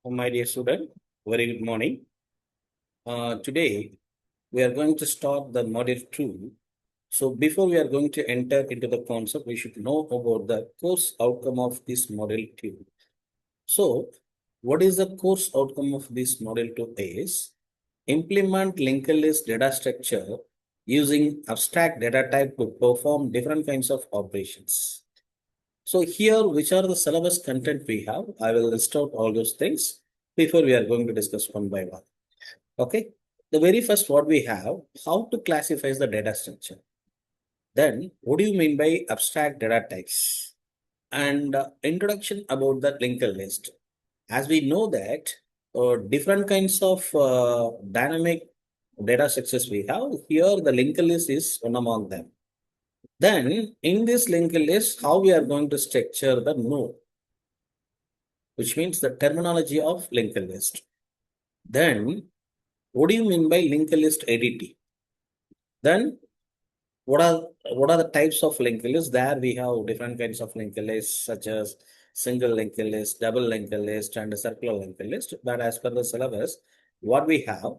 My dear student, very good morning. Today, we are going to start the module 2. So, before we are going to enter into the concept, we should know about the course outcome of this module 2. So, what is the course outcome of this module 2 is implement linked list data structure using abstract data type to perform different kinds of operations. So here, which are the syllabus content we have? I will list out all those things before we are going to discuss one by one. Okay. The very first what we have, how to classify the data structure. Then, what do you mean by abstract data types? And introduction about the linked list. As we know that different kinds of dynamic data structures we have, here the linked list is one among them. Then, in this linked list, how we are going to structure the node, which means the terminology of linked list. Then, what do you mean by linked list entity? Then, what are what are the types of linked lists? There we have different kinds of linked lists, such as single linked list, double linked list, and a circular linked list. But as per the syllabus, what we have,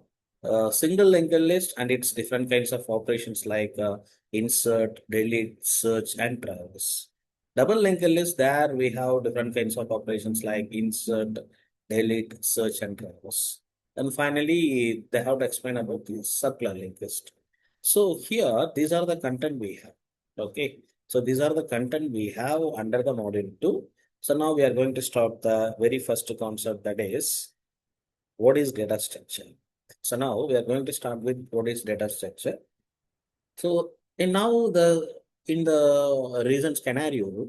single linked list and its different kinds of operations like insert, delete, search, and traverse. Double linked list, there we have different kinds of operations like insert, delete, search, and traverse. And finally, they have to explain about the circular linked list. So here, these are the content we have. Okay. So these are the content we have under the module 2. So now we are going to start the very first concept, that is, what is data structure? So now we are going to start with what is data structure. So in now in the recent scenario,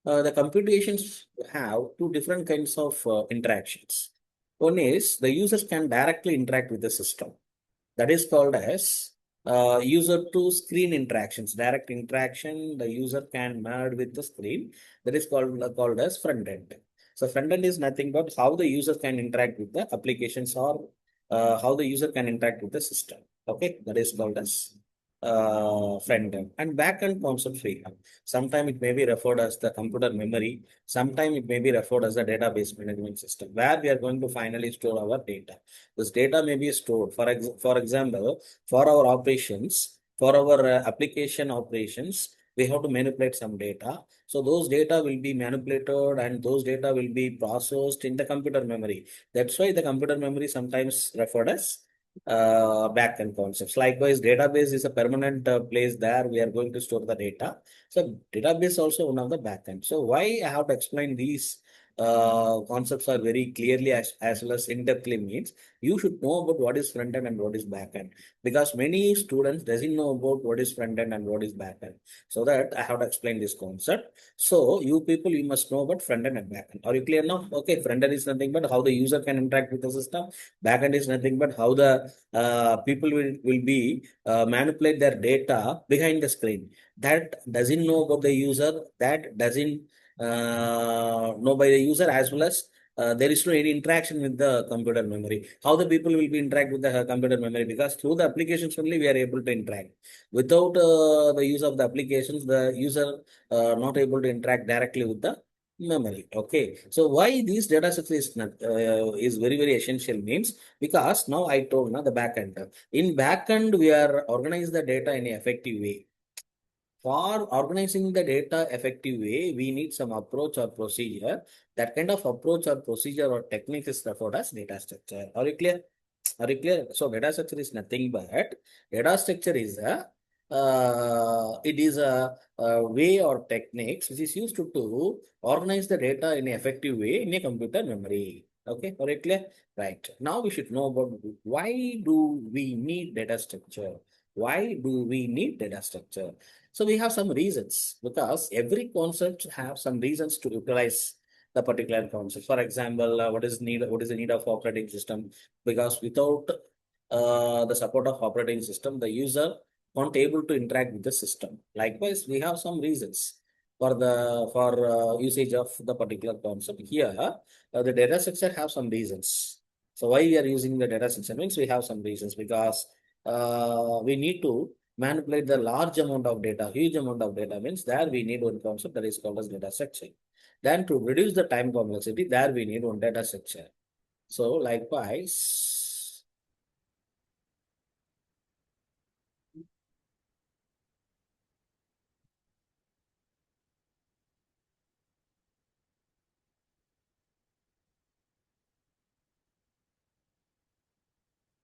the computations have two different kinds of interactions. One is the users can directly interact with the system. That is called as user to screen interactions, direct interaction. The user can merge with the screen. That is called as front end. So front end is nothing but how the user can interact with the applications, or how the user can interact with the system. Okay, that is called as front end. And back end concept we have. Sometimes it may be referred as the computer memory. Sometimes it may be referred as the database management system, where we are going to finally store our data. This data may be stored. For example, for our operations, for our application operations, we have to manipulate some data. So those data will be manipulated and those data will be processed in the computer memory. That's why the computer memory sometimes referred as backend concepts. Likewise, database is a permanent place there we are going to store the data. So database also one of the backend. So why I have to explain these concepts are very clearly as well as in-depthly means you should know about what is front end and what is back end, because many students doesn't know about what is front end and what is back end. So that I have to explain this concept. So you people, you must know about front end and back end. Are you clear now? Okay, front end is nothing but how the user can interact with the system. Back end is nothing but how the people will be manipulate their data behind the screen. That doesn't know about the user. That doesn't know by the user, as well as there is no any interaction with the computer memory. How the people will be interact with the computer memory, because through the applications only we are able to interact. Without the use of the applications, the user not able to interact directly with the memory. Okay, so why these data sets is not is very very essential means, because now I told now the backend. In backend we are organize the data in an effective way. For organizing the data effective way, we need some approach or procedure. That kind of approach or procedure or technique is referred as data structure. Are you clear? Are you clear? So data structure is nothing but data structure is a way or techniques which is used to organize the data in an effective way in a computer memory. Okay, are you clear? Right. Now we should know about why do we need data structure? Why do we need data structure? So we have some reasons, because every concept have some reasons to utilize the particular concept. For example, what is the need of operating system? Because without the support of operating system, the user won't able to interact with the system. Likewise, we have some reasons for the usage of the particular concept. Here, the data structure have some reasons. So why we are using the data structure means we have some reasons, because we need to manipulate the large amount of data, huge amount of data means there we need one concept that is called as data structure. Then to reduce the time complexity, there we need one data structure. So likewise,